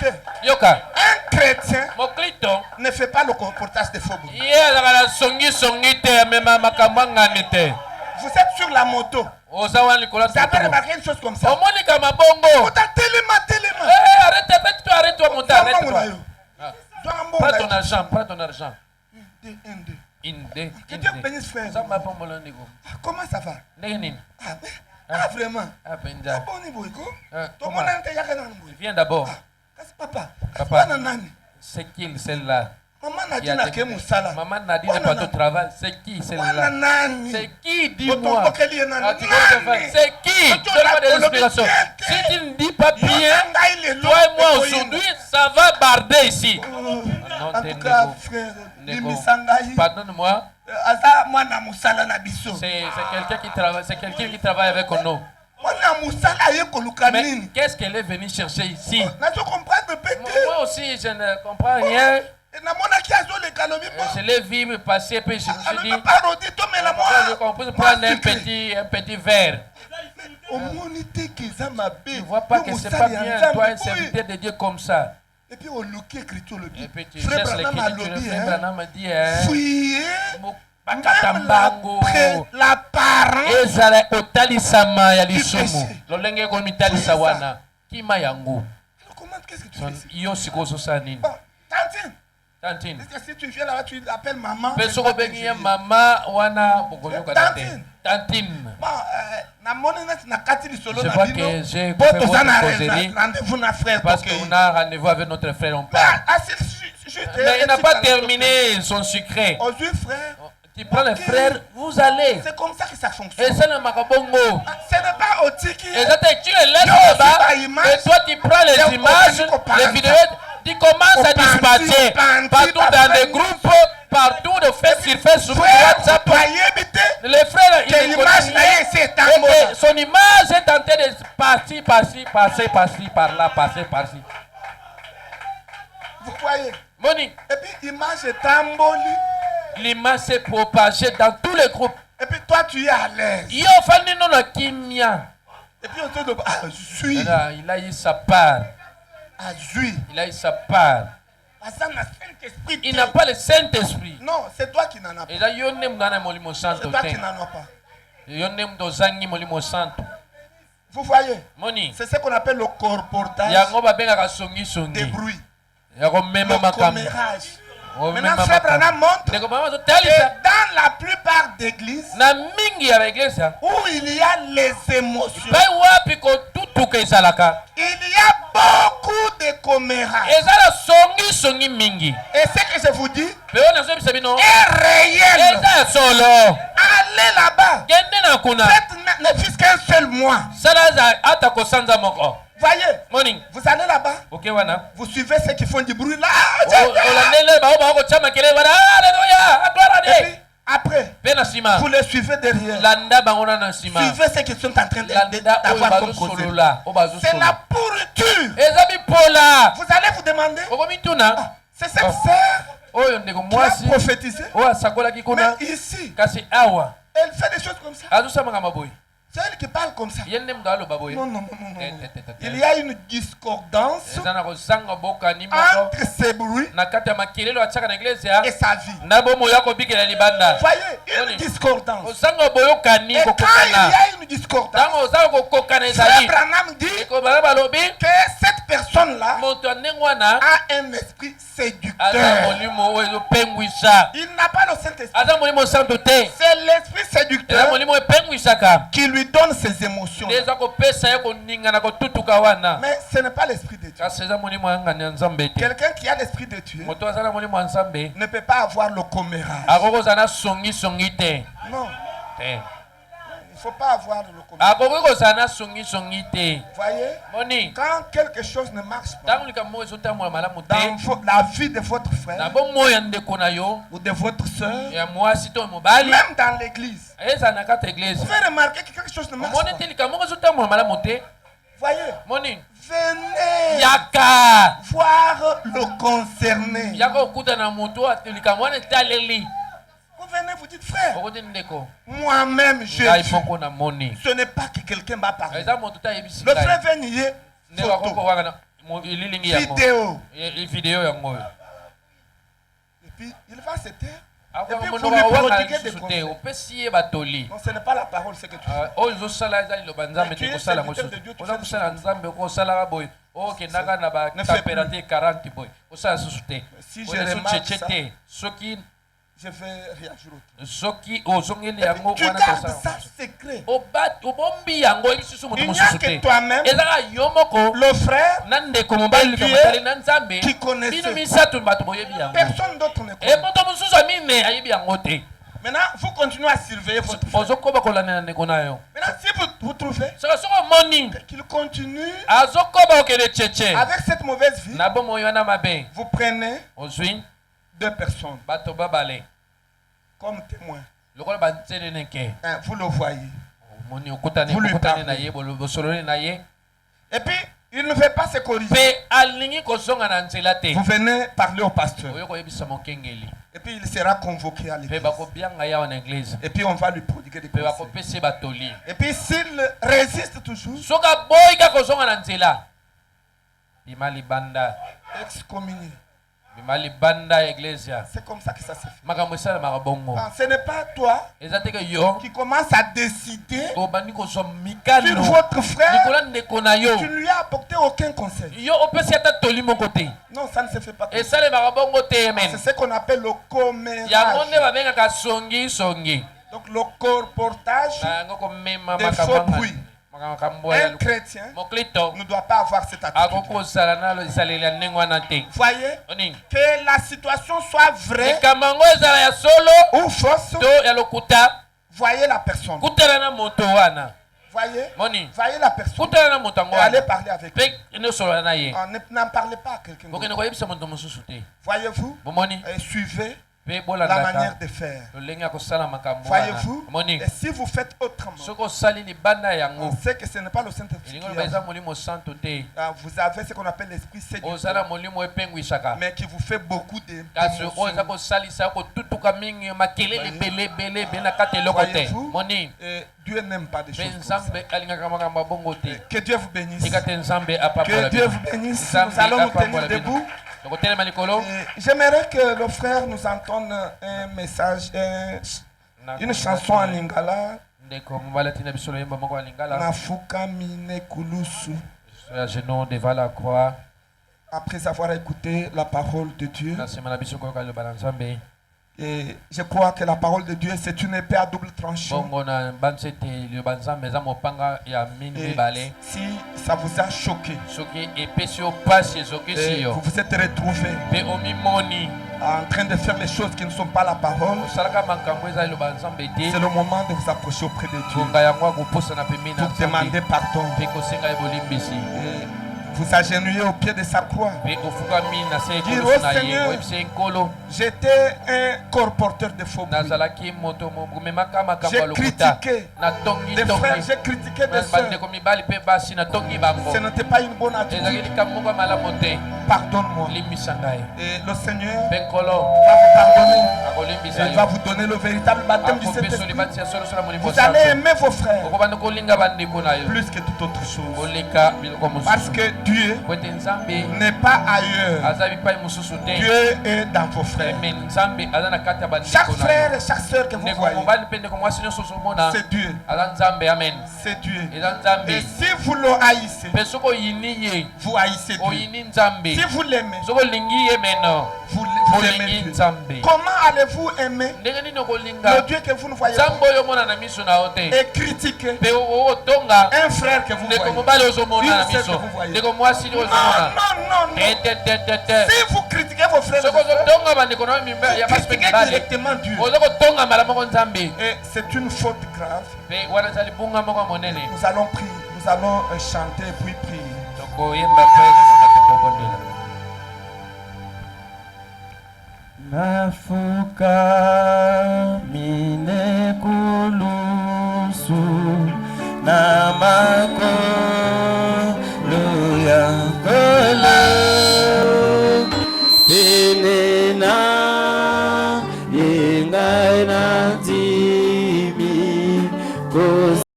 Écoutez. Yoka. Un chrétien Moklito. ne fait pas le comportage de faux. Vous êtes sur la moto. Vous avez remarqué une chose comme ça. Arrête-toi, monter, arrête-toi. Prends ton argent, prends ton argent. Que Dieu bénisse frère. Comment ça va? Vraiment. Viens d'abord. Papa. C'est qui celle-là? Maman Nadine n'est pas au travail. C'est qui celle-là? C'est qui? Dis-moi. C'est qui? Donne-moi des explications. Si tu ne dis pas bien, toi et moi aujourd'hui, ça va barder ici. En tout cas, frère, pardonne-moi. C'est quelqu'un qui travaille avec nous. Mais qu'est-ce qu'elle est venue chercher ici? Moi aussi, je ne comprends rien. Je l'ai vu me passer, puis je me suis dit, je comprends prendre un petit verre. Tu ne vois pas que ce n'est pas bien, toi, un serviteur de Dieu comme ça. Et puis, et puis tu cherches l'écriture, Frère Branham me dit, fuyez l'apparence ezala otalisama ya lisumu lolenge komitalisa wana kima yango. Qu'est-ce que tu fais? Yo sikozosa nini? Tantine. Si tu viens là-bas, tu l'appelles maman. Maman wana tantine. Je vois que j'ai fait votre causerie parce qu'on a rendez-vous avec notre frère. On parle. Mais il n'a pas terminé son secret. Tu prends les frères, vous allez. C'est comme ça que ça fonctionne. Et c'est le makabongo. Ce n'est pas au tiki. Et tu les laisses là-bas. Et toi, tu prends les images, les vidéos. Tu commences à dispatcher partout dans les groupes, partout de Facebook, WhatsApp. Les frères, son image est en train de passer par-ci, par-là, passer par-ci. Vous voyez? Moni. Et puis l'image est tamboli. L'image s'est propagée dans tous les groupes. Et puis toi, tu es à l'aise. Yo, fani non la kimia. Et puis on te dit, il a eu sa part. Il a eu sa part. Il n'a pas le Saint-Esprit. Non, c'est toi qui n'en as pas. C'est toi qui n'en as pas. Vous voyez? Moni. C'est ce qu'on appelle le corportage des bruits. Le commérage. Maintenant, Frère Branham montre que dans la plupart d'églises où il y a les émotions, il y a beaucoup de commérages. Et ce que je vous dis est réel. Allez là-bas. Ne fût qu'un seul mois. Voyez, vous allez là-bas, vous suivez ceux qui font du bruit là. Et puis, après, vous les suivez derrière. Suivez ceux qui sont en train d'avoir comme causé. C'est la pourriture. Vous allez vous demander, c'est cette sœur qui a prophétisé. Mais ici, elle fait des choses comme ça. C'est elle qui parle comme ça. Non. Il y a une discordance entre ces bruits et sa vie. Voyez, une discordance. Et quand il y a une discordance, Frère Branham dit que cette personne-là a un esprit séducteur. Il n'a pas le Saint-Esprit. C'est l'esprit séducteur qui lui donne ses émotions. Mais ce n'est pas l'esprit de Dieu. Quelqu'un qui a l'esprit de Dieu ne peut pas avoir le commérage. Non. Il ne faut pas avoir le commérage. Voyez, quand quelque chose ne marche pas dans la vie de votre frère ou de votre soeur, même dans l'église, vous pouvez remarquer que quelque chose ne marche pas. Voyez, venez voir le concerné. Vous venez, vous dites, frère, moi-même je dis, ce n'est pas que quelqu'un m'a parlé. Le frère vient nier photo. vidéo. Et puis il va se taire. Et puis pour lui prodiguer des conseils. Non, ce n'est pas la parole, c'est que tu fais. Tu es serviteur de Dieu, tu fais si je remarque ça, je vais réagir autrement. Tu gardes ça secret. Il n'y a que toi-même, le frère, et Dieu qui connaît ça. Personne d'autre ne connaît. Maintenant, vous continuez à surveiller votre frère. Maintenant, si vous trouvez qu'il continue avec cette mauvaise vie, vous prenez 2 personnes comme témoins. Vous le voyez. Vous lui parlez. Et puis, il ne veut pas se corriger. Vous venez parler au pasteur. Et puis, il sera convoqué à l'église. Et puis, on va lui prodiguer des conseils. Et puis, s'il résiste toujours, excommunié. C'est comme ça que ça se fait. Ce n'est pas toi qui commence à décider sur votre frère. Tu ne lui as apporté aucun conseil. Non, ça ne se fait pas. C'est ce qu'on appelle le commérage. Donc le colportage des faux bruits. Un chrétien ne doit pas avoir cette attitude. Voyez, que la situation soit vraie ou fausse, voyez la personne. Voyez la personne et allez parler avec lui. N'en parlez pas à quelqu'un d'autre. Voyez-vous, suivez la manière de faire. Voyez-vous, et si vous faites autrement, on sait que ce n'est pas le Saint-Esprit. Vous avez ce qu'on appelle l'esprit séducteur, mais qui vous fait beaucoup de voyez-vous, Dieu n'aime pas des choses comme ça. Que Dieu vous bénisse. Que Dieu vous bénisse. Nous allons nous tenir debout. J'aimerais que le frère nous entende un message, une chanson en lingala. Nafuka mine kulusu. Après avoir écouté la parole de Dieu, et je crois que la parole de Dieu, c'est une épée à double tranchant. Et si ça vous a choqué, et vous vous êtes retrouvé en train de faire les choses qui ne sont pas la parole, c'est le moment de vous approcher auprès de Dieu pour demander pardon. Vous agenouillez au pied de sa croix. Dire au Seigneur, j'étais un colporteur de faux bruits. J'ai critiqué des frères, j'ai critiqué des soeurs. Ce n'était pas une bonne attitude. Pardonne-moi. Et le Seigneur va vous pardonner. Et il va vous donner le véritable baptême du Saint-Esprit. Vous allez aimer vos frères plus que toute autre chose. Parce que Dieu n'est pas ailleurs. Dieu est dans vos frères. Chaque frère et chaque soeur que vous voyez, c'est Dieu. C'est Dieu. Et si vous le haïssez, vous haïssez Dieu. Si vous l'aimez, vous aimez Dieu. Comment allez-vous aimer le Dieu que vous ne voyez pas et critiquer un frère que vous voyez, une sœur que vous voyez? Non. Si vous critiquez vos frères, vous critiquez directement Dieu. Et c'est une faute grave. Nous allons prier, nous allons chanter puis prier. Nafuka mine kulusu namako